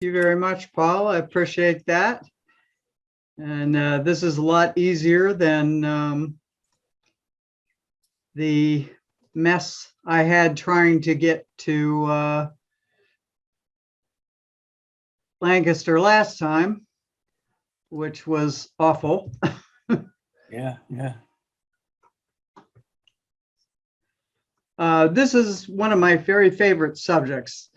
you very much, Paul. I appreciate that. And this is a lot easier than the mess I had trying to get to Lancaster last time, which was awful. Yeah. This is one of my very favorite subjects.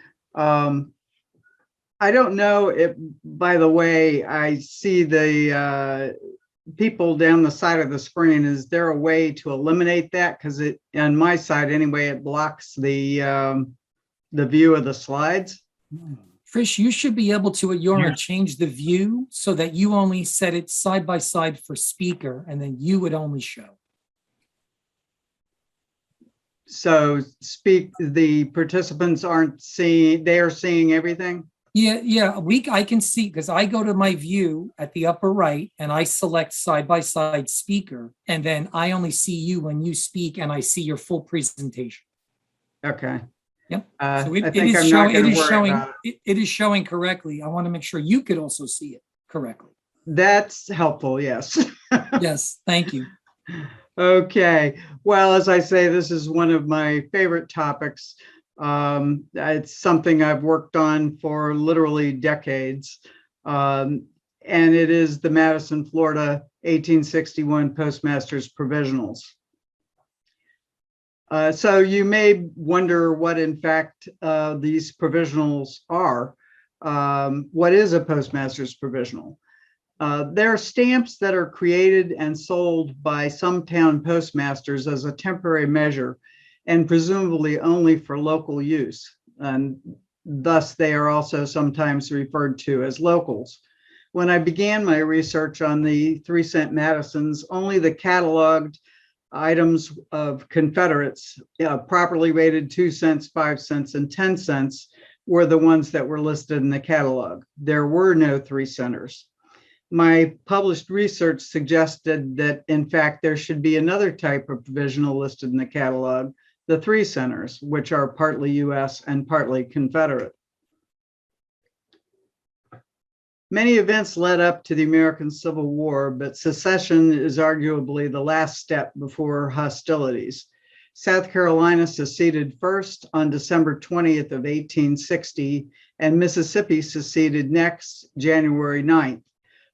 I don't know if, by the way, I see the people down the side of the screen. Is there a way to eliminate that? Because it, on my side anyway, it blocks the view of the slides. Trish, you should be able to, at your Yeah. end, change the view so that you only set it side by side for speaker, and then you would only show. So the participants aren't seeing, they are seeing everything? Yeah, I can see, because I go to my view at the upper right and I select side by side speaker, and then I only see you when you speak and I see your full presentation. Okay. Yep. I So it think is I'm showing, not it going is to worry showing, about it. it is showing correctly. I want to make sure you could also see it correctly. That's helpful, yes. Yes, thank you. Okay, well, as I say, this is one of my favorite topics. It's something I've worked on for literally decades. And it is the Madison, Florida 1861 Postmasters Provisionals. So you may wonder what, in fact, these provisionals are. What is a Postmaster's Provisional? They're stamps that are created and sold by some town postmasters as a temporary measure and presumably only for local use. And thus they are also sometimes referred to as locals. When I began my research on the 3-cent Madisons, only the cataloged items of Confederates, properly rated 2 cents, 5 cents, and 10 cents were the ones that were listed in the catalog. There were no 3-centers. My published research suggested that, in fact, there should be another type of provisional listed in the catalog, the 3-centers, which are partly US and partly Confederate. Many events led up to the American Civil War, but secession is arguably the last step before hostilities. South Carolina seceded first on December 20th of 1860, and Mississippi seceded next, January 9th.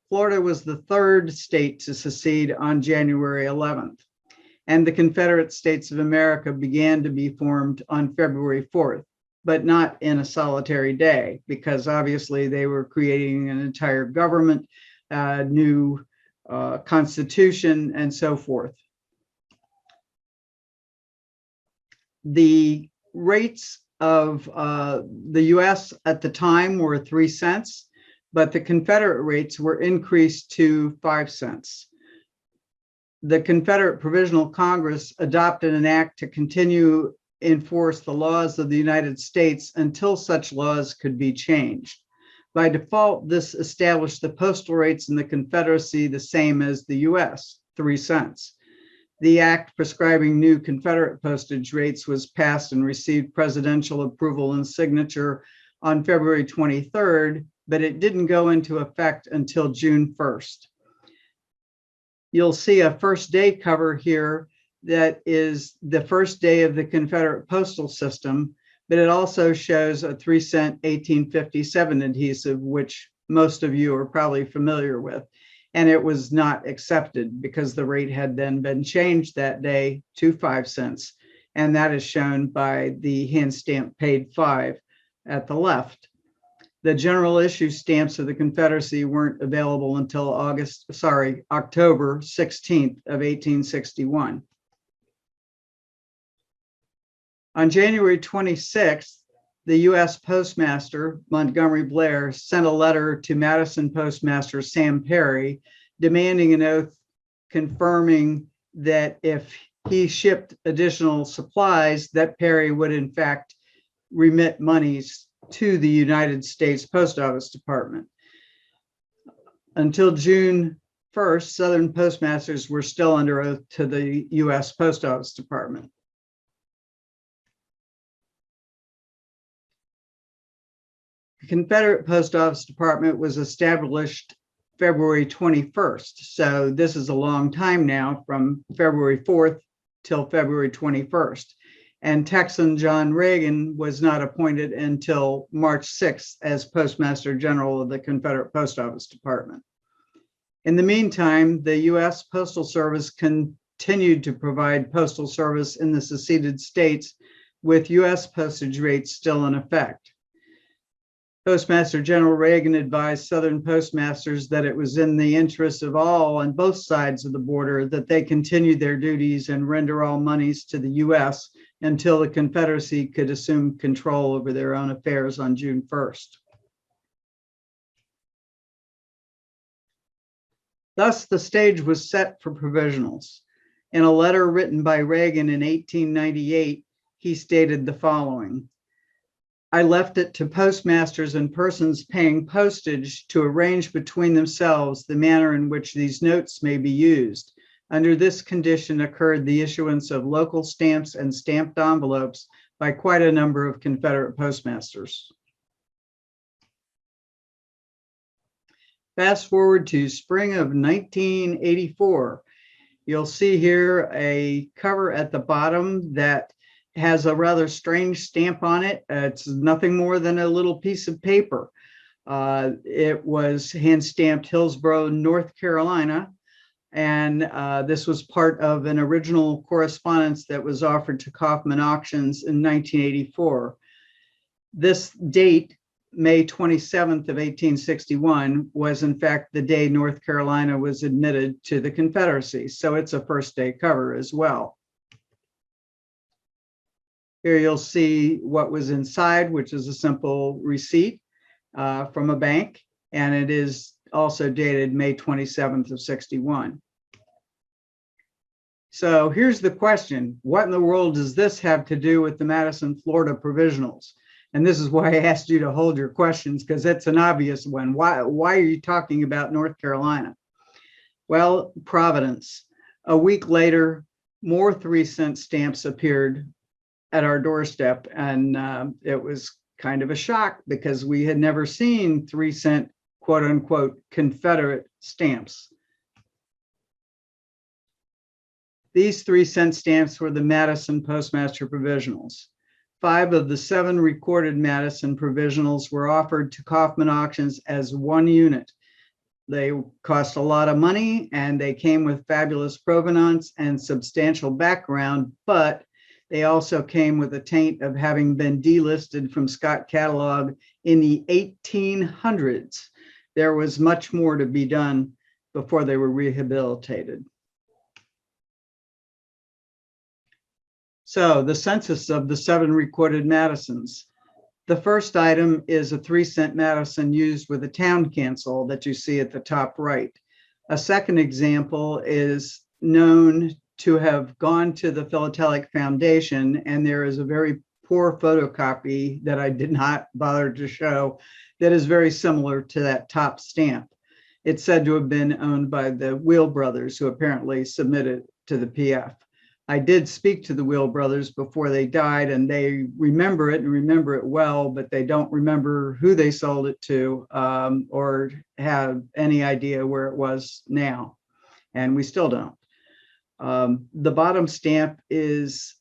Florida was the third state to secede on January 11th, and the Confederate States of America began to be formed on February 4th, but not in a solitary day, because obviously they were creating an entire government, new constitution, and so forth. The rates of the US at the time were 3 cents, but the Confederate rates were increased to 5 cents. The Confederate Provisional Congress adopted an act to continue enforce the laws of the United States until such laws could be changed. By default, this established the postal rates in the Confederacy the same as the US, 3 cents. The act prescribing new Confederate postage rates was passed and received presidential approval and signature on February 23rd, but it didn't go into effect until June 1st. You'll see a first day cover here that is the first day of the Confederate postal system, but it also shows a 3-cent 1857 adhesive, which most of you are probably familiar with. And it was not accepted because the rate had then been changed that day to 5 cents. And that is shown by the hand stamp paid 5 at the left. The general issue stamps of the Confederacy weren't available until October 16th of 1861. On January 26th, the US Postmaster, Montgomery Blair, sent a letter to Madison Postmaster Sam Perry demanding an oath confirming that if he shipped additional supplies, that Perry would in fact remit monies to the United States Post Office Department. Until June 1st, Southern postmasters were still under oath to the US Post Office Department. The Confederate Post Office Department was established February 21st. So this is a long time now, from February 4th till February 21st. And Texan John Reagan was not appointed until March 6th as Postmaster General of the Confederate Post Office Department. In the meantime, the U.S. Postal Service continued to provide postal service in the seceded states with U.S. postage rates still in effect. Postmaster General Reagan advised Southern postmasters that it was in the interest of all on both sides of the border that they continue their duties and render all monies to the U.S. until the Confederacy could assume control over their own affairs on June 1st. Thus, the stage was set for provisionals. In a letter written by Reagan in 1898, he stated the following: I left it to postmasters and persons paying postage to arrange between themselves the manner in which these notes may be used. Under this condition occurred the issuance of local stamps and stamped envelopes by quite a number of Confederate postmasters. Fast forward to spring of 1984. You'll see here a cover at the bottom that has a rather strange stamp on it. It's nothing more than a little piece of paper. It was hand stamped Hillsborough, North Carolina. And this was part of an original correspondence that was offered to Kaufmann auctions in 1984. This date, May 27th of 1861, was in fact the day North Carolina was admitted to the Confederacy. So it's a first day cover as well. Here you'll see what was inside, which is a simple receipt from a bank, and it is also dated May 27th of 61. So here's the question: what in the world does this have to do with the Madison, Florida Provisionals? And this is why I asked you to hold your questions, because it's an obvious one. Why are you talking about North Carolina? Well, Providence. A week later, more 3-cent stamps appeared at our doorstep, and it was kind of a shock because we had never seen 3-cent quote unquote Confederate stamps. These 3-cent stamps were the Madison Postmaster Provisionals. 5 of the 7 recorded Madison Provisionals were offered to Kaufmann auctions as one unit. They cost a lot of money and they came with fabulous provenance and substantial background, but they also came with a taint of having been delisted from Scott Catalog in the 1800s. There was much more to be done before they were rehabilitated. So the census of the 7 recorded Madisons. The first item is a 3-cent Madison used with a town cancel that you see at the top right. A second example is known to have gone to the Philatelic Foundation, and there is a very poor photocopy that I did not bother to show that is very similar to that top stamp. It's said to have been owned by the Wheel brothers, who apparently submitted to the PF. I did speak to the Wheel brothers before they died, and they remember it and remember it well, but they don't remember who they sold it to or have any idea where it was now. And we still don't. The bottom stamp is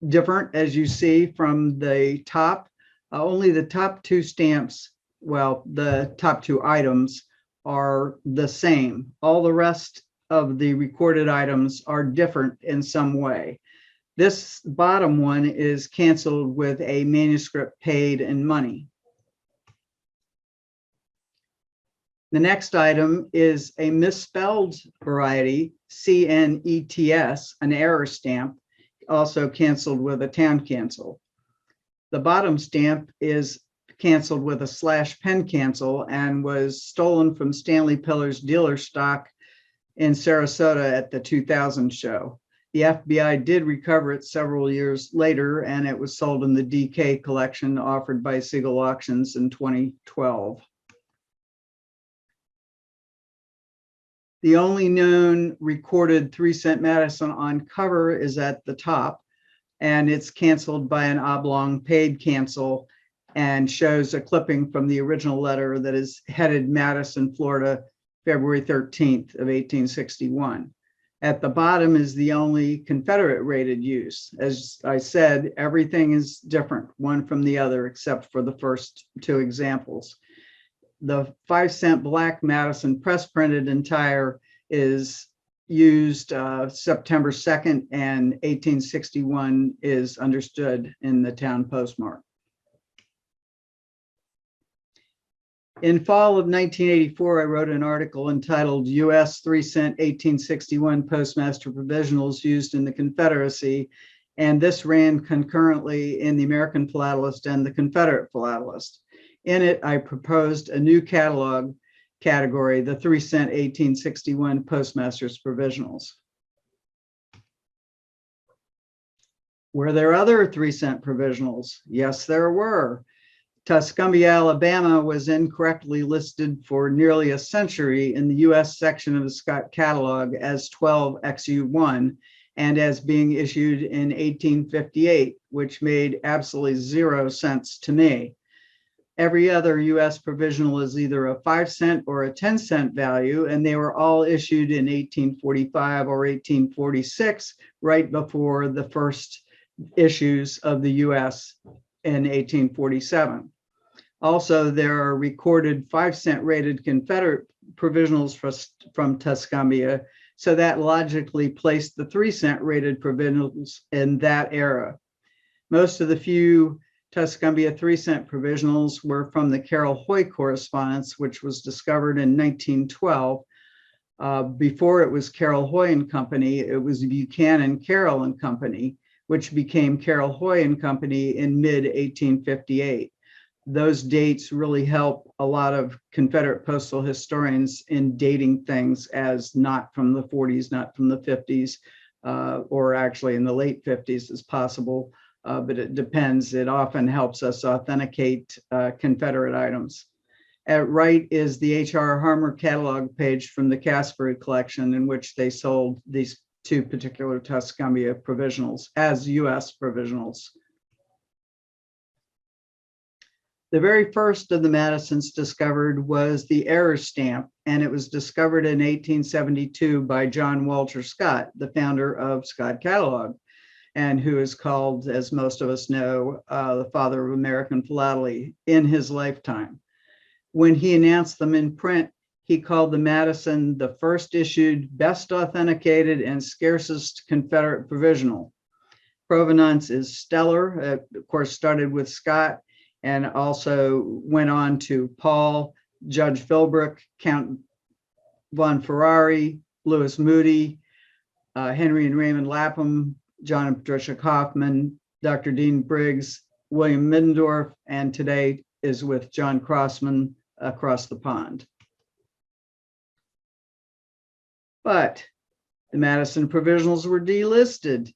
different, as you see from the top. Only the top 2 stamps, well, the top 2 items are the same. All the rest of the recorded items are different in some way. This bottom one is canceled with a manuscript paid in money. The next item is a misspelled variety, CNETS, an error stamp, also canceled with a town cancel. The bottom stamp is canceled with a /pen cancel and was stolen from Stanley Pillar's dealer stock in Sarasota at the 2000 show. The FBI did recover it several years later, and it was sold in the DK collection offered by Siegel Auctions in 2012. The only known recorded 3-cent Madison on cover is at the top, and it's canceled by an oblong paid cancel and shows a clipping from the original letter that is headed Madison, Florida, February 13th of 1861. At the bottom is the only Confederate rated use. As I said, everything is different, one from the other, except for the first two examples. The 5-cent black Madison press printed entire is used September 2nd, and 1861 is understood in the town postmark. In fall of 1984, I wrote an article entitled U.S. 3-cent 1861 Postmaster Provisionals Used in the Confederacy, and this ran concurrently in the American Philatelist and the Confederate Philatelist. In it, I proposed a new catalog category, the 3-cent 1861 Postmasters Provisionals. Were there other 3-cent provisionals? Yes, there were. Tuscumbia, Alabama was incorrectly listed for nearly a century in the U.S. section of the Scott Catalog as 12XU1 and as being issued in 1858, which made absolutely 0 sense to me. Every other U.S. provisional is either a 5-cent or a 10-cent value, and they were all issued in 1845 or 1846, right before the first issues of the U.S. in 1847. Also, there are recorded 5-cent rated Confederate provisionals from Tuscumbia, so that logically placed the 3-cent rated provisionals in that era. Most of the few Tuscumbia 3-cent provisionals were from the Carroll Hoy correspondence, which was discovered in 1912. Before it was Carroll Hoy and Company, it was Buchanan Carroll and Company, which became Carroll Hoy and Company in mid-1858. Those dates really help a lot of Confederate postal historians in dating things as not from the 40s, not from the 50s, or actually in the late 50s as possible, but it depends. It often helps us authenticate Confederate items. At right is the H.R. Harmer catalog page from the Casper collection, in which they sold these two particular Tuscumbia provisionals as U.S. provisionals. The very first of the Madisons discovered was the error stamp, and it was discovered in 1872 by John Walter Scott, the founder of Scott Catalog, and who is called, as most of us know, the father of American Philately in his lifetime. When he announced them in print, he called the Madison the first issued, best authenticated, and scarcest Confederate provisional. Provenance is stellar. It, of course, started with Scott and also went on to Paul, Judge Philbrook, Count von Ferrari, Lewis Moody, Henry and Raymond Lapham, John and Patricia Kaufmann, Dr. Dean Briggs, William Middendorf, and today is with John Crossman across the pond. But the Madison provisionals were delisted.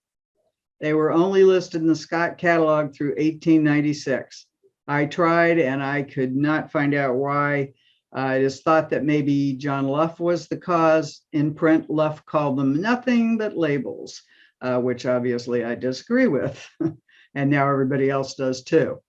They were only listed in the Scott Catalog through 1896. I tried and I could not find out why. It is thought that maybe John Luff was the cause. In print, Luff called them nothing but labels, which obviously I disagree with. And now everybody else does too.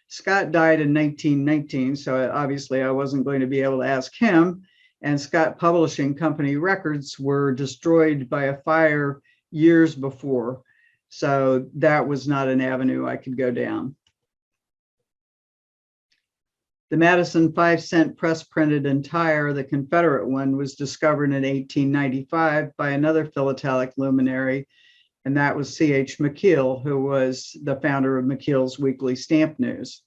Scott died in 1919, so obviously I wasn't going to be able to ask him. And Scott Publishing Company records were destroyed by a fire years before. So that was not an avenue I could go down. The Madison 5-cent press printed entire, the Confederate one, was discovered in 1895 by another philatelic luminary, and that was C.H. McKeel, who was the founder of McKeel's Weekly Stamp News.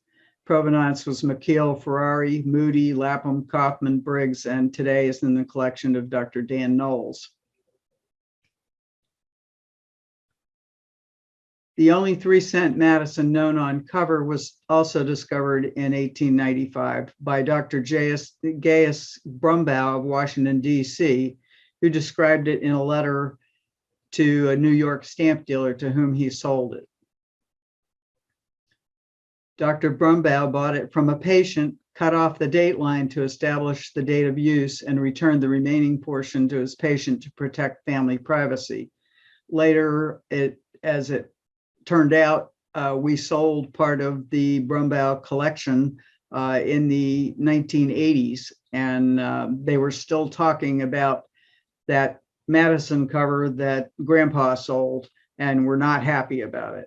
Provenance was McKeel, Ferrari, Moody, Lapham, Kaufmann, Briggs, and today is in the collection of Dr. Dan Knowles. The only 3-cent Madison known on cover was also discovered in 1895 by Dr. Gaius Brumbaugh of Washington, D.C., who described it in a letter to a New York stamp dealer to whom he sold it. Dr. Brumbaugh bought it from a patient, cut off the date line to establish the date of use, and returned the remaining portion to his patient to protect family privacy. Later, as it turned out, we sold part of the Brumbaugh collection in the 1980s, and they were still talking about that Madison cover that Grandpa sold, and were not happy about it.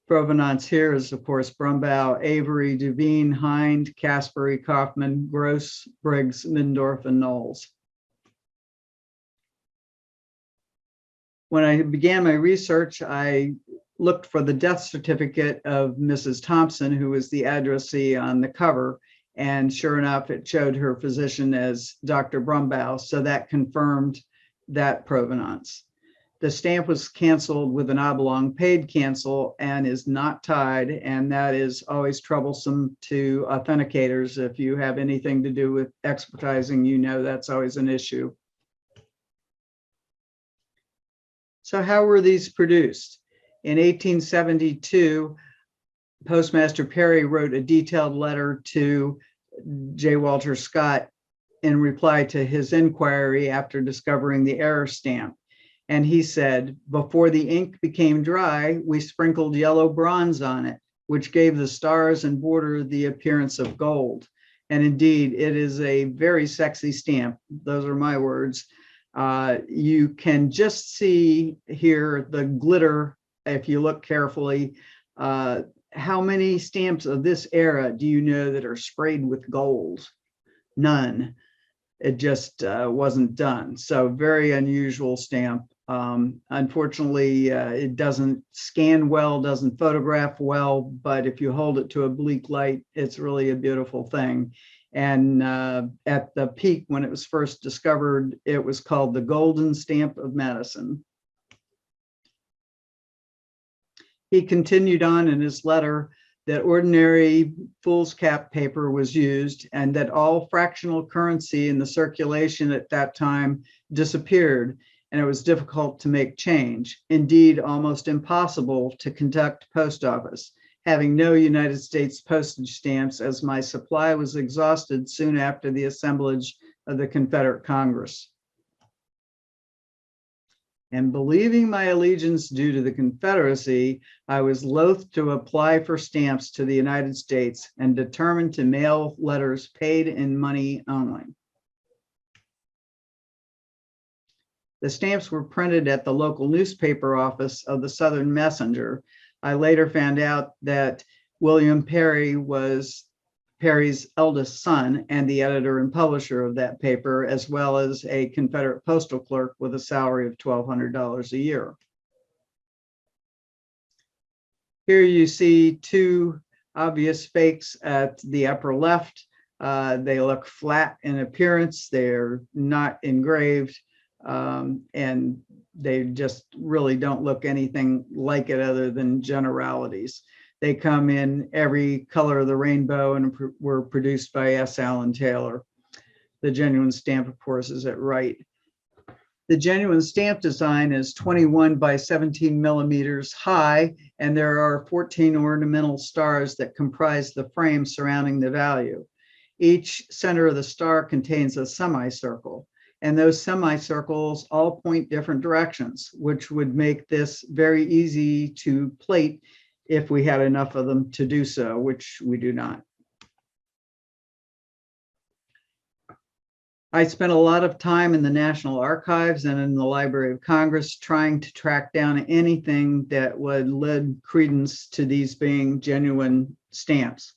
Provenance here is, of course, Brumbaugh, Avery, Duveen, Hind, Caspary, Kaufmann, Gross, Briggs, Mindorf, and Knowles. When I began my research, I looked for the death certificate of Mrs. Thompson, who was the addressee on the cover, and sure enough, it showed her physician as Dr. Brumbaugh, so that confirmed that provenance. The stamp was canceled with an oblong paid cancel and is not tied, and that is always troublesome to authenticators. If you have anything to do with exportizing, you know that's always an issue. So how were these produced? In 1872, Postmaster Perry wrote a detailed letter to J. Walter Scott in reply to his inquiry after discovering the error stamp. And he said, before the ink became dry, we sprinkled yellow bronze on it, which gave the stars and border the appearance of gold. And indeed, it is a very sexy stamp. Those are my words. You can just see here the glitter, if you look carefully. How many stamps of this era do you know that are sprayed with gold? None. It just wasn't done. So very unusual stamp. Unfortunately, it doesn't scan well, doesn't photograph well, but if you hold it to a bleak light, it's really a beautiful thing. And at the peak, when it was first discovered, it was called the Golden Stamp of Madison. He continued on in his letter that ordinary foolscap paper was used and that all fractional currency in the circulation at that time disappeared, and it was difficult to make change. Indeed, almost impossible to conduct post office, having no United States postage stamps, as my supply was exhausted soon after the assemblage of the Confederate Congress. And believing my allegiance due to the Confederacy, I was loath to apply for stamps to the United States and determined to mail letters paid in money only. The stamps were printed at the local newspaper office of the Southern Messenger. I later found out that William Perry was Perry's eldest son and the editor and publisher of that paper, as well as a Confederate postal clerk with a salary of $1,200 a year. Here you see two obvious fakes at the upper left. They look flat in appearance. They're not engraved, and they just really don't look anything like it other than generalities. They come in every color of the rainbow and were produced by S. Allen Taylor. The genuine stamp, of course, is at right. The genuine stamp design is 21 by 17 millimeters high, and there are 14 ornamental stars that comprise the frame surrounding the value. Each center of the star contains a semicircle, and those semicircles all point different directions, which would make this very easy to plate if we had enough of them to do so, which we do not. I spent a lot of time in the National Archives and in the Library of Congress trying to track down anything that would lend credence to these being genuine stamps.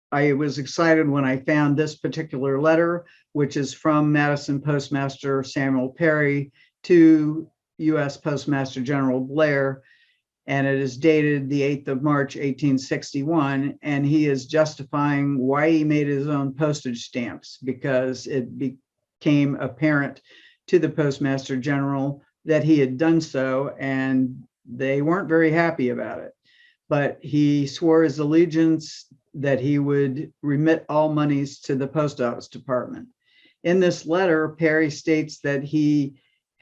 I was excited when I found this particular letter, which is from Madison Postmaster Samuel Perry to U.S. Postmaster General Blair, and it is dated the 8th of March, 1861, and he is justifying why he made his own postage stamps, because it became apparent to the Postmaster General that he had done so, and they weren't very happy about it. But he swore his allegiance that he would remit all monies to the Post Office Department. In this letter, Perry states that he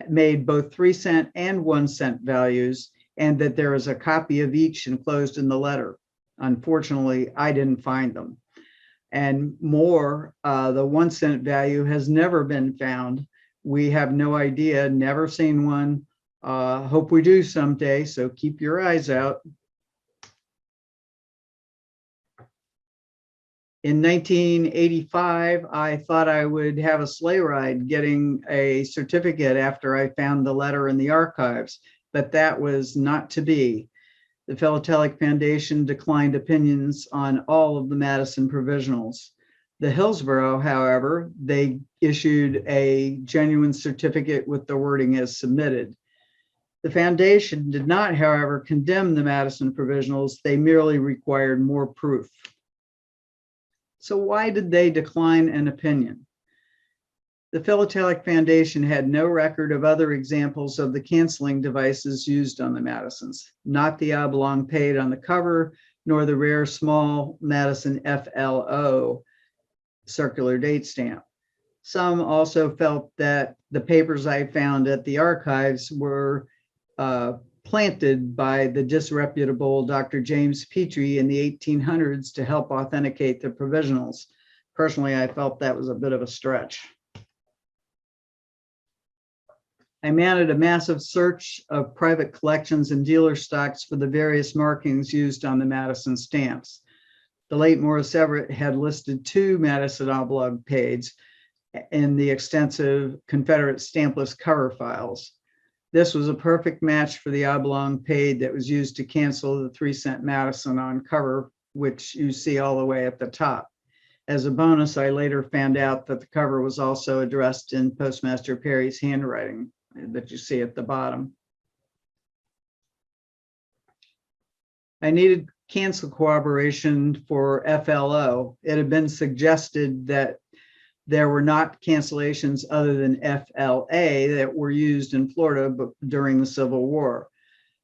made both 3-cent and 1-cent values, and that there is a copy of each enclosed in the letter. Unfortunately, I didn't find them. And more, the 1-cent value has never been found. We have no idea, never seen one. Hope we do someday, so keep your eyes out. In 1985, I thought I would have a sleigh ride getting a certificate after I found the letter in the archives, but that was not to be. The Philatelic Foundation declined opinions on all of the Madison Provisionals. The Hillsborough, however, they issued a genuine certificate with the wording as submitted. The foundation did not, however, condemn the Madison Provisionals. They merely required more proof. So why did they decline an opinion? The Philatelic Foundation had no record of other examples of the canceling devices used on the Madisons, not the oblong paid on the cover, nor the rare small Madison FLO circular date stamp. Some also felt that the papers I found at the archives were planted by the disreputable Dr. James Petrie in the 1800s to help authenticate the provisionals. Personally, I felt that was a bit of a stretch. I mounted a massive search of private collections and dealer stocks for the various markings used on the Madison stamps. The late Morris Everett had listed 2 Madison oblong paids in the extensive Confederate stampless cover files. This was a perfect match for the oblong paid that was used to cancel the 3-cent Madison on cover, which you see all the way at the top. As a bonus, I later found out that the cover was also addressed in Postmaster Perry's handwriting that you see at the bottom. I needed cancel corroboration for FLO. It had been suggested that there were not cancellations other than FLA that were used in Florida during the Civil War.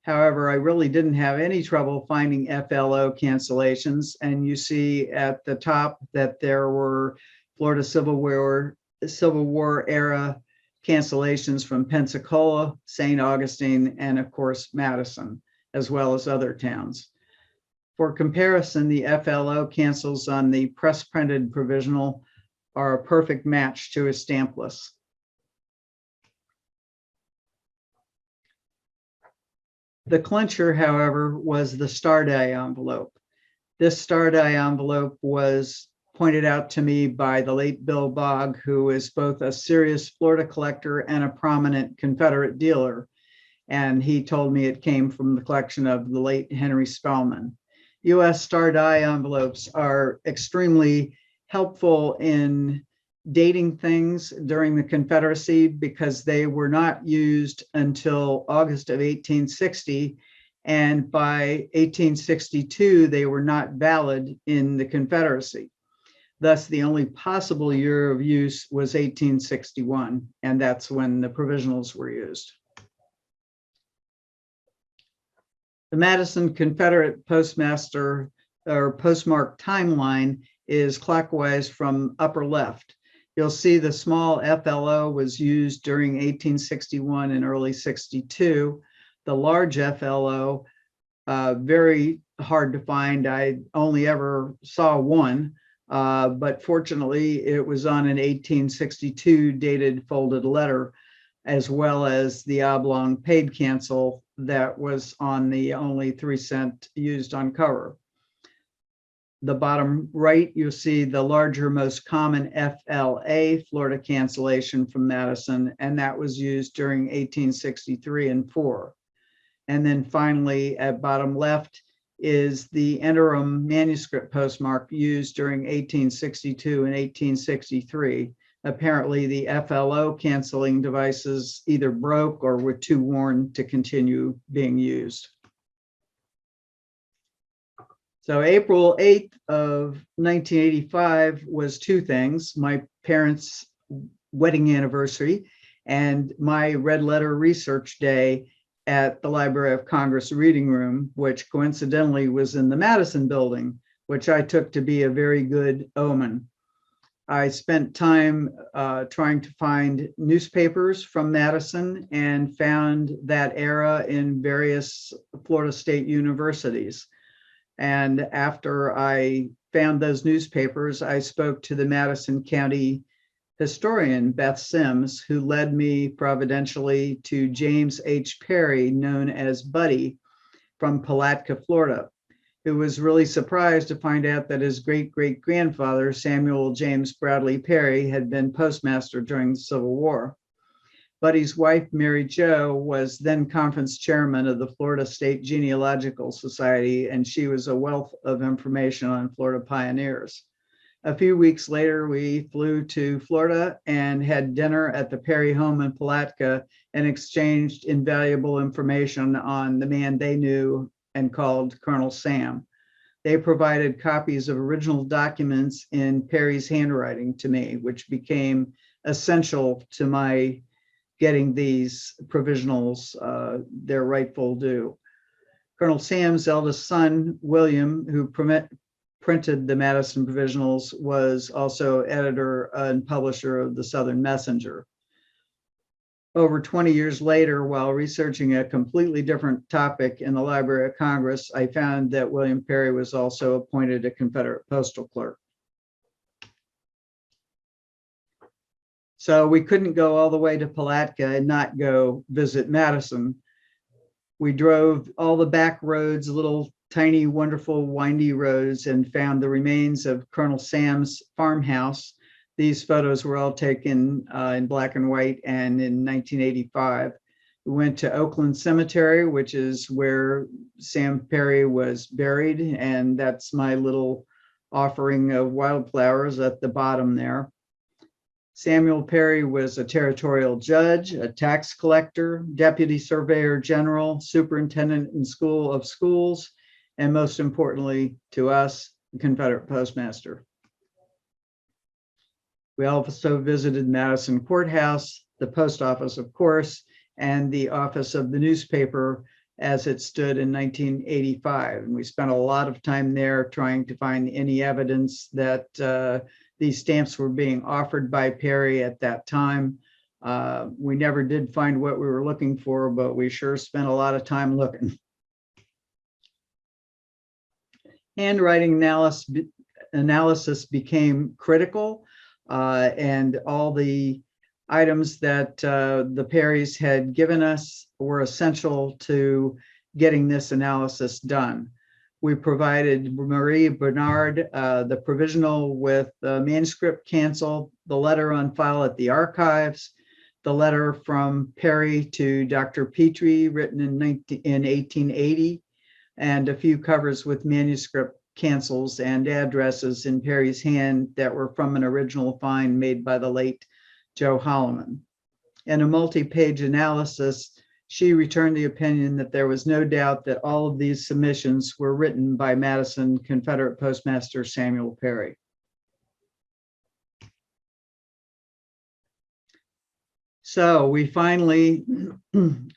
However, I really didn't have any trouble finding FLO cancellations. And you see at the top that there were Florida Civil War era cancellations from Pensacola, St. Augustine, and of course, Madison, as well as other towns. For comparison, the FLO cancels on the press printed provisional are a perfect match to a stampless. The clincher, however, was the star die envelope. This star die envelope was pointed out to me by the late Bill Bogg, who is both a serious Florida collector and a prominent Confederate dealer. And he told me it came from the collection of the late Henry Spellman. U.S. star die envelopes are extremely helpful in dating things during the Confederacy because they were not used until August of 1860. And by 1862, they were not valid in the Confederacy. Thus, the only possible year of use was 1861, and that's when the provisionals were used. The Madison Confederate Postmaster or postmark timeline is clockwise from upper left. You'll see the small FLO was used during 1861 and early 62. The large FLO, very hard to find. I only ever saw one, but fortunately it was on an 1862 dated folded letter, as well as the oblong paid cancel that was on the only 3-cent used on cover. The bottom right, you'll see the larger, most common FLA Florida cancellation from Madison, and that was used during 1863 and 4. And then finally, at bottom left is the interim manuscript postmark used during 1862 and 1863. Apparently, the FLO canceling devices either broke or were too worn to continue being used. So April 8th of 1985 was 2 things: my parents' wedding anniversary and my red letter research day at the Library of Congress reading room, which coincidentally was in the Madison building, which I took to be a very good omen. I spent time trying to find newspapers from Madison and found that era in various Florida State universities. And after I found those newspapers, I spoke to the Madison County historian, Beth Sims, who led me providentially to James H. Perry, known as Buddy, from Palatka, Florida. who was really surprised to find out that his great-great-grandfather, Samuel James Bradley Perry, had been postmaster during the Civil War. Buddy's wife, Mary Jo, was then conference chairman of the Florida State Genealogical Society, and she was a wealth of information on Florida pioneers. A few weeks later, we flew to Florida and had dinner at the Perry home in Palatka and exchanged invaluable information on the man they knew and called Colonel Sam. They provided copies of original documents in Perry's handwriting to me, which became essential to my getting these provisionals their rightful due. Colonel Sam's eldest son, William, who printed the Madison Provisionals, was also editor and publisher of the Southern Messenger. Over 20 years later, while researching a completely different topic in the Library of Congress, I found that William Perry was also appointed a Confederate postal clerk. So we couldn't go all the way to Palatka and not go visit Madison. We drove all the back roads, little tiny, wonderful, windy roads, and found the remains of Colonel Sam's farmhouse. These photos were all taken in black and white and in 1985. We went to Oakland Cemetery, which is where Sam Perry was buried, and that's my little offering of wildflowers at the bottom there. Samuel Perry was a territorial judge, a tax collector, deputy surveyor general, superintendent in School of Schools, and most importantly to us, the Confederate postmaster. We also visited Madison Courthouse, the post office, of course, and the office of the newspaper as it stood in 1985. And we spent a lot of time there trying to find any evidence that these stamps were being offered by Perry at that time. We never did find what we were looking for, but we sure spent a lot of time looking. Handwriting analysis became critical, and all the items that the Perrys had given us were essential to getting this analysis done. We provided Marie Bernard the provisional with the manuscript cancel, the letter on file at the archives, the letter from Perry to Dr. Petrie written in 1880, and a few covers with manuscript cancels and addresses in Perry's hand that were from an original find made by the late Joe Holloman. In a multi-page analysis, she returned the opinion that there was no doubt that all of these submissions were written by Madison Confederate Postmaster Samuel Perry. So we finally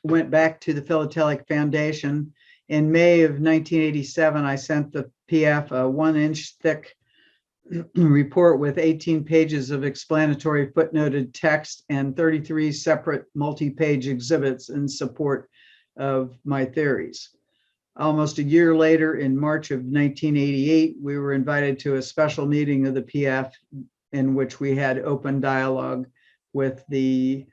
went back to the Philatelic Foundation. In May of 1987, I sent the PF a 1-inch thick report with 18 pages of explanatory footnoted text and 33 separate multi-page exhibits in support of my theories. Almost a year later, in March of 1988, we were invited to a special meeting of the PF in which we had open dialogue with the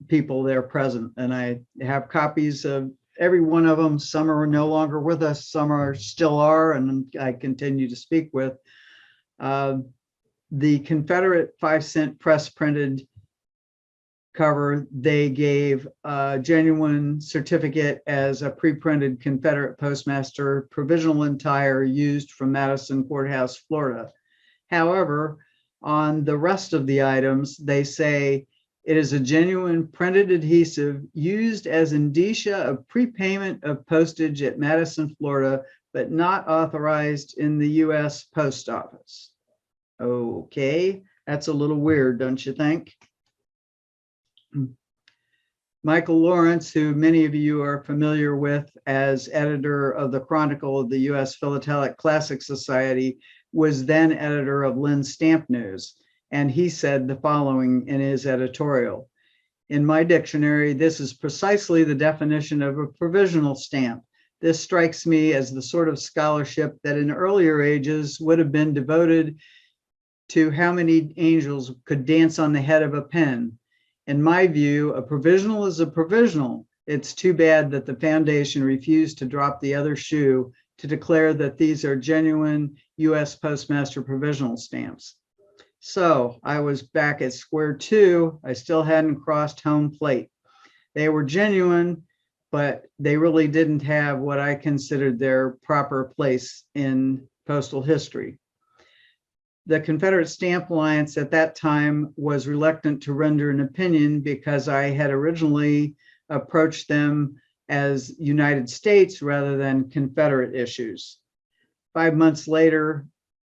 people there present. And I have copies of every one of them. Some are no longer with us, some are still are, and I continue to speak with. The Confederate 5-cent press printed cover, they gave a genuine certificate as a pre-printed Confederate Postmaster provisional entire used from Madison Courthouse, Florida. However, on the rest of the items, they say it is a genuine printed adhesive used as indicia of prepayment of postage at Madison, Florida, but not authorized in the U.S. Post Office. Okay, that's a little weird, don't you think? Michael Lawrence, who many of you are familiar with as editor of the Chronicle of the U.S. Philatelic Classic Society, was then editor of Lynn's Stamp News, and he said the following in his editorial. In my dictionary, this is precisely the definition of a provisional stamp. This strikes me as the sort of scholarship that in earlier ages would have been devoted to how many angels could dance on the head of a pen. In my view, a provisional is a provisional. It's too bad that the foundation refused to drop the other shoe to declare that these are genuine U.S. Postmaster provisional stamps. So I was back at square two. I still hadn't crossed home plate. They were genuine, but they really didn't have what I considered their proper place in postal history. The Confederate Stamp Alliance at that time was reluctant to render an opinion because I had originally approached them as United States rather than Confederate issues. 5 months later,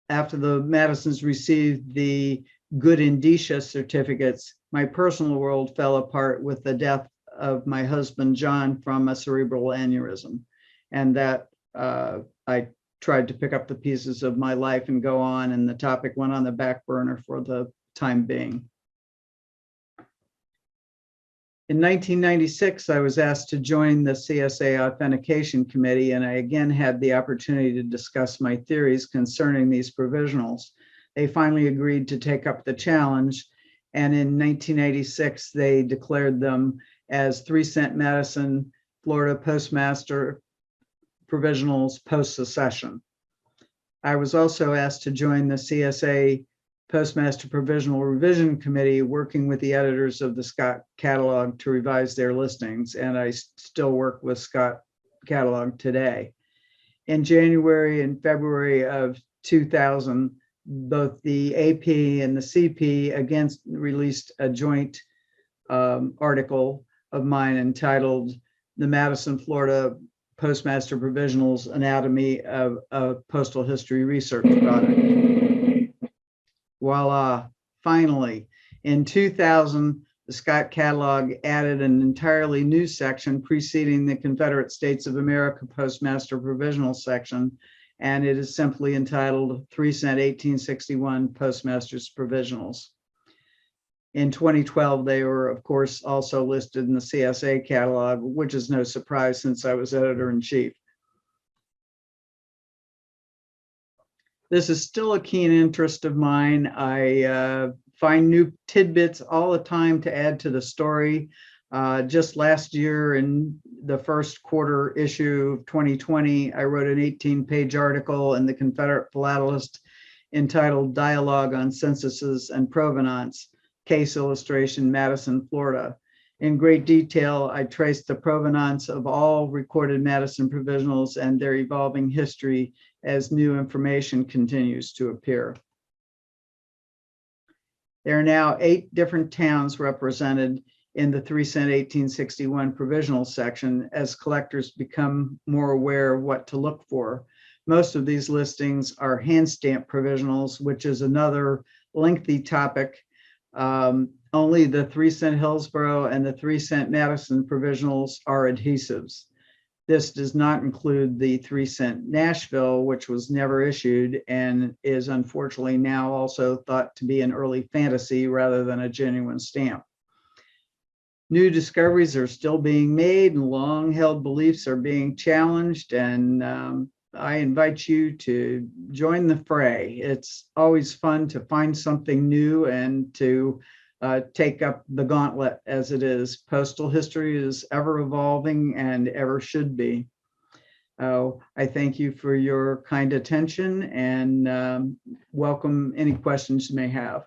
after the Madisons received the good indicia certificates, my personal world fell apart with the death of my husband, John, from a cerebral aneurysm. And that I tried to pick up the pieces of my life and go on, and the topic went on the back burner for the time being. In 1996, I was asked to join the CSA Authentication Committee, and I again had the opportunity to discuss my theories concerning these provisionals. They finally agreed to take up the challenge, and in 1986, they declared them as 3-cent Madison Florida Postmaster provisionals post-secession. I was also asked to join the CSA Postmaster Provisional Revision Committee, working with the editors of the Scott Catalog to revise their listings, and I still work with Scott Catalog today. In January and February of 2000, both the AP and the CP again released a joint article of mine entitled "The Madison Florida Postmaster Provisionals Anatomy of a Postal History Research Product." Voila, finally. In 2000, the Scott Catalog added an entirely new section preceding the Confederate States of America Postmaster Provisional section, and it is simply entitled 3-cent 1861 Postmasters Provisionals. In 2012, they were, of course, also listed in the CSA Catalog, which is no surprise since I was editor-in-chief. This is still a keen interest of mine. I find new tidbits all the time to add to the story. Just last year, in the first quarter issue of 2020, I wrote an 18-page article in the Confederate Philatelist entitled "Dialogue on Censuses and Provenance, Case Illustration, Madison, Florida." In great detail, I traced the provenance of all recorded Madison provisionals and their evolving history as new information continues to appear. There are now 8 different towns represented in the 3-cent 1861 provisional section as collectors become more aware of what to look for. Most of these listings are hand stamp provisionals, which is another lengthy topic. Only the 3-cent Hillsborough and the 3-cent Madison provisionals are adhesives. This does not include the 3-cent Nashville, which was never issued and is unfortunately now also thought to be an early fantasy rather than a genuine stamp. New discoveries are still being made and long-held beliefs are being challenged, and I invite you to join the fray. It's always fun to find something new and to take up the gauntlet as it is. Postal history is ever evolving and ever should be. I thank you for your kind attention and welcome any questions you may have.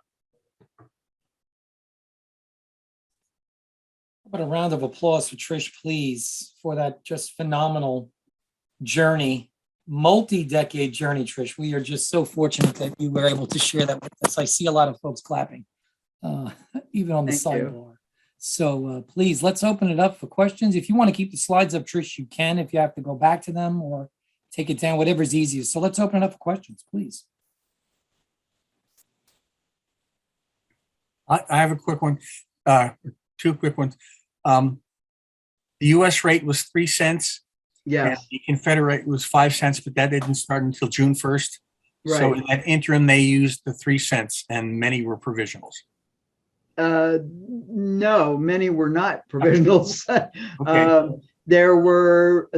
How about a round of applause for Trish, please, for that just phenomenal journey, multi-decade journey, Trish. We are just so fortunate that you were able to share that with us. I see a lot of folks clapping. Even on the sidebar. So please, let's open it up for questions. If you want to keep the slides up, Trish, you can. If you have to go back to them or take it down, whatever's easiest. So let's open it up for questions, please. I have a quick one, 2 quick ones. The U.S. rate was 3 cents. Yes. The Confederate was 5 cents, but that didn't start until June 1st. Right. So in that interim, they used the 3 cents, and many were provisionals. No, many were not provisionals. Okay. There were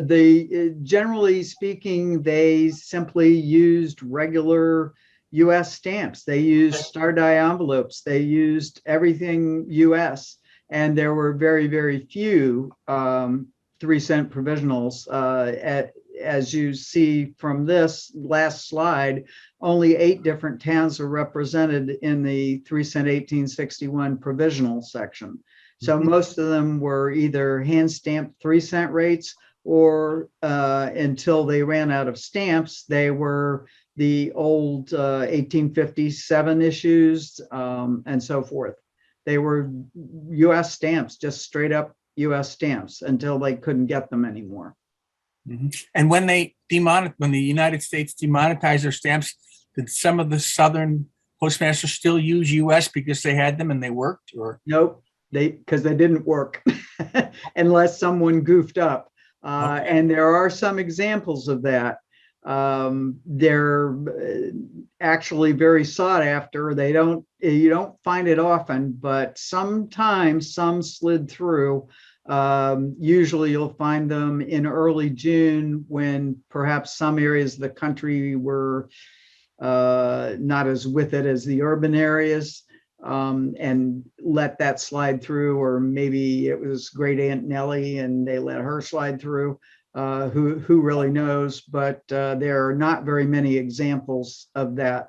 generally speaking, they simply used regular US stamps. They used star die envelopes. They used everything US, and there were very, very few 3-cent provisionals as you see from this last slide, only 8 different towns are represented in the 3-cent 1861 provisional section. So most of them were either hand stamped 3-cent rates, or until they ran out of stamps, they were the old 1857 issues, and so forth. They were US stamps, just straight up US stamps, until they couldn't get them anymore. And when the United States demonetized their stamps, did some of the Southern postmasters still use US because they had them and they worked? Or Nope, because they didn't work unless someone goofed up. And there are some examples of that. They're actually very sought after. You don't find it often, but sometimes some slid through. Usually you'll find them in early June, when perhaps some areas of the country were not as with it as the urban areas, and let that slide through. Or maybe it was Great Aunt Nellie and they let her slide through. Who really knows? But there are not very many examples of that.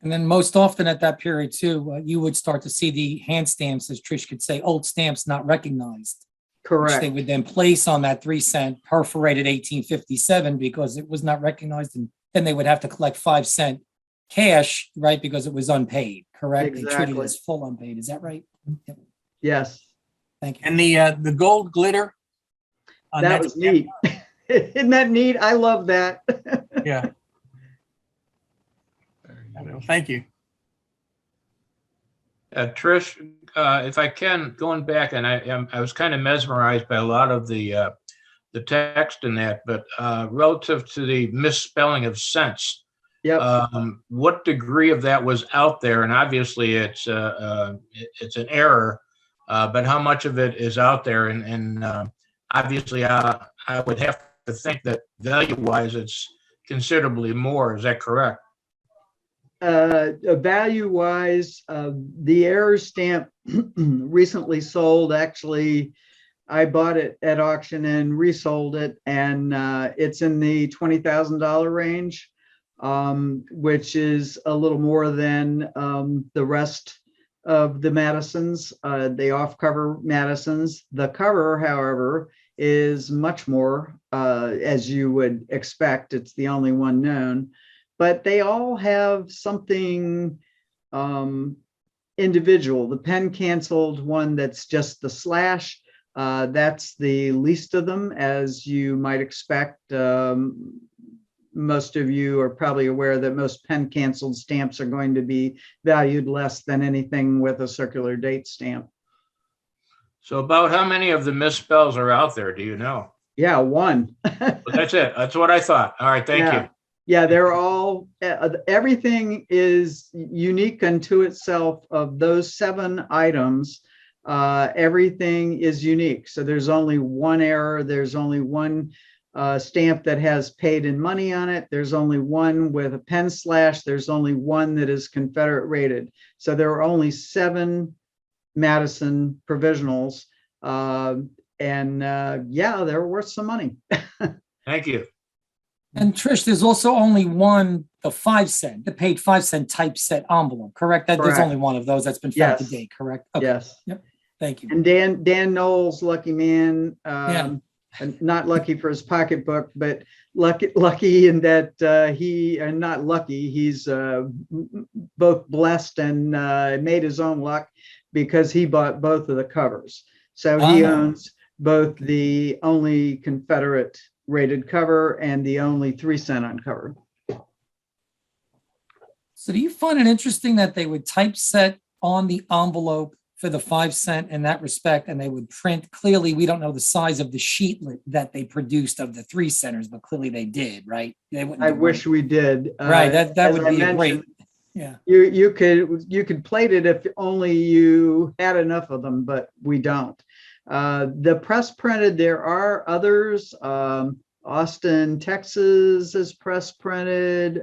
And then most often at that period too, you would start to see the hand stamps, as Trish could say, old stamps not recognized. Which Correct. they would then place on that 3-cent perforated 1857 because it was not recognized. And then they would have to collect 5-cent cash, right? Because it was unpaid, correct? They treated it Exactly. as full unpaid. Is that right? Yep. Yes, Thank you. and the gold glitter on that was stamp? neat. Isn't that neat? I love that. Yeah. Well, thank you. Trish, if I can, going back, and I was kind of mesmerized by a lot of the text in that, but relative to the misspelling of cents, Yep. what degree of that was out there? And obviously it's an error, but how much of it is out there? And obviously I would have to think that value-wise it's considerably more. Is that correct? Value-wise, the error stamp recently sold. Actually, I bought it at auction and resold it, and it's in the $20,000 range, which is a little more than the rest of the Madisons, the off-cover Madisons. The cover, however, is much more, as you would expect. It's the only one known. But they all have something individual. The pen canceled one that's just the slash, that's the least of them, as you might expect. Most of you are probably aware that most pen canceled stamps are going to be valued less than anything with a circular date stamp. So about how many of the misspells are out there? Do you know? Yeah, one. But that's it. That's what I thought. All right. Thank you. Yeah, they're all, everything is unique unto itself. Of those 7 items, everything is unique. So there's only one error. There's only one stamp that has paid in money on it. There's only one with a pen slash. There's only one that is Confederate rated. So there are only 7 Madison Provisionals. Yeah, they're worth some money. Thank you. And Trish, there's also only one, the 5-cent, the paid 5-cent typeset envelope, correct? There's Correct. only one of those that's been found to Yes. date, correct? Okay. Yes. Yep. Thank you. And Dan Knowles, lucky man, Yeah. and not lucky for his pocketbook, but lucky in that not lucky, he's both blessed and made his own luck, because he bought both of the covers. So he owns both the only Confederate rated cover and the only 3-cent on cover. So do you find it interesting that they would typeset on the envelope for the 5-cent in that respect, and they would print? Clearly, we don't know the size of the sheetlet that they produced of the 3-centers, but clearly they did, right? They wouldn't I do wish we did. right. That As would I be a great. mentioned, Yeah. You could plate it if only you had enough of them, but we don't. The press printed, there are others. Austin, Texas is press printed.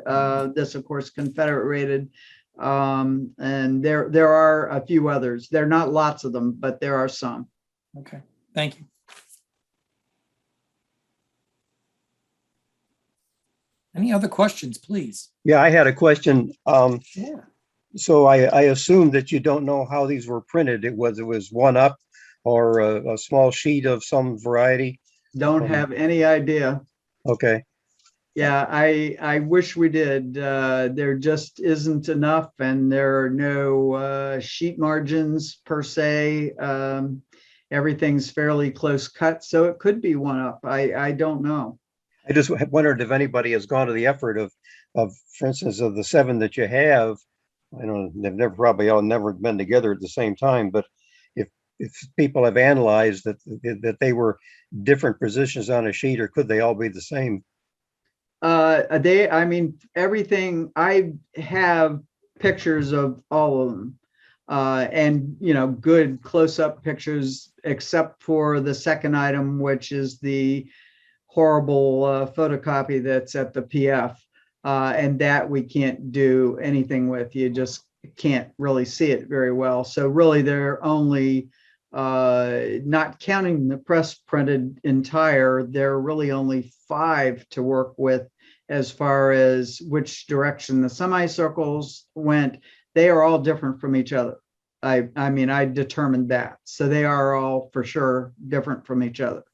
This, of course, Confederate rated. And there are a few others. There are not lots of them, but there are some. Okay. Thank you. Any other questions, please? Yeah, I had a question. Yeah. So I assume that you don't know how these were printed. It was one up or a small sheet of some variety. Don't have any idea. Okay. Yeah, I wish we did. There just isn't enough, and there are no sheet margins per se. Everything's fairly close cut, so it could be one up. I don't know. I just wondered if anybody has gone to the effort of, for instance, of the 7 that you have. I don't know, they've never probably all never been together at the same time, but if people have analyzed that they were different positions on a sheet, or could they all be the same? I mean, everything, I have pictures of all of them. And, good close-up pictures, except for the second item, which is the horrible photocopy that's at the PF. And that we can't do anything with. You just can't really see it very well. So really, they're only, not counting the press printed entire, there are really only 5 to work with as far as which direction the semicircles went. They are all different from each other. I mean, I determined that. So they are all for sure different from each other.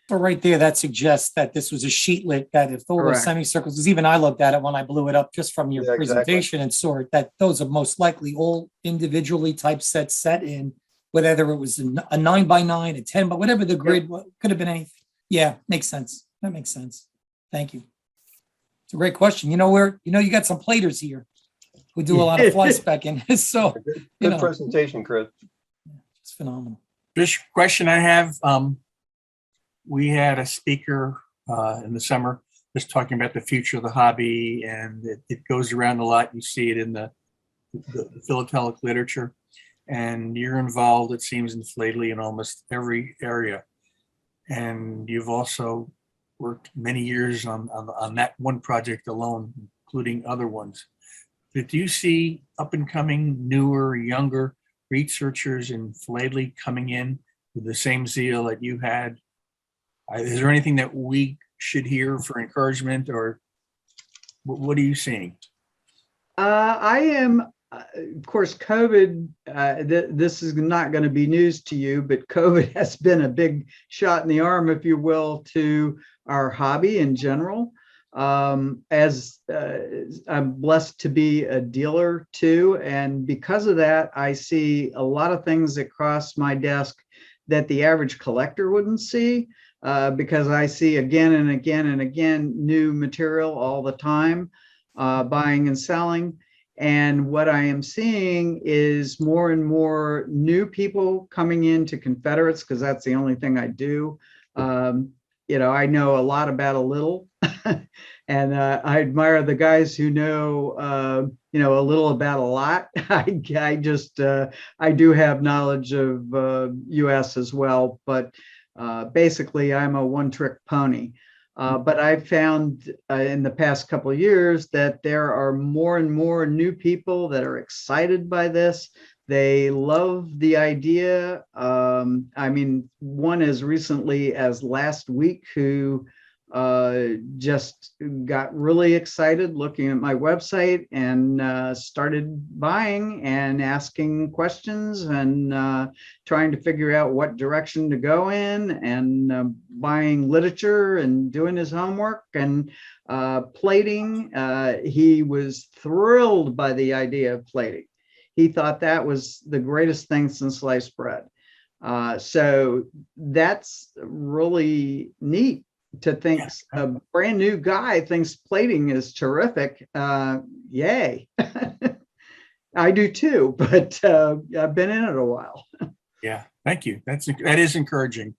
So right there, that suggests that this was a sheetlet, that if all those Correct. semicircles, because even I looked at it when I blew it up just from your Yeah, exactly. presentation and saw it, that those are most likely all individually typeset set in, whether it was a 9x9, a 10, but whatever the grid could have been anything. Yeah, makes sense. That makes sense. Thank you. It's a great question. You got some platers here who do a lot of fly specking. So, Good presentation, Chris. it's phenomenal. This question I have, we had a speaker in the summer just talking about the future of the hobby, and it goes around a lot. You see it in the philatelic literature, and you're involved, it seems, in philately in almost every area. And you've also worked many years on that one project alone, including other ones. But do you see up and coming, newer, younger researchers in philately coming in with the same zeal that you had? Is there anything that we should hear for encouragement, or what are you seeing? I am, of course, COVID, this is not going to be news to you, but COVID has been a big shot in the arm, if you will, to our hobby in general. As I'm blessed to be a dealer too. And because of that, I see a lot of things that cross my desk that the average collector wouldn't see. Because I see again and again and again new material all the time, buying and selling. And what I am seeing is more and more new people coming into Confederates, because that's the only thing I do. I know a lot about a little, and I admire the guys who know, a little about a lot. I do have knowledge of US as well, but basically, I'm a one-trick pony. But I've found in the past couple of years that there are more and more new people that are excited by this. They love the idea. One as recently as last week who just got really excited looking at my website and started buying and asking questions and trying to figure out what direction to go in, and buying literature and doing his homework and plating. He was thrilled by the idea of plating. He thought that was the greatest thing since sliced bread. So that's really neat to think a brand new guy thinks plating is terrific. Yay. I do too, but I've been in it a while. Yeah, thank you. That is encouraging.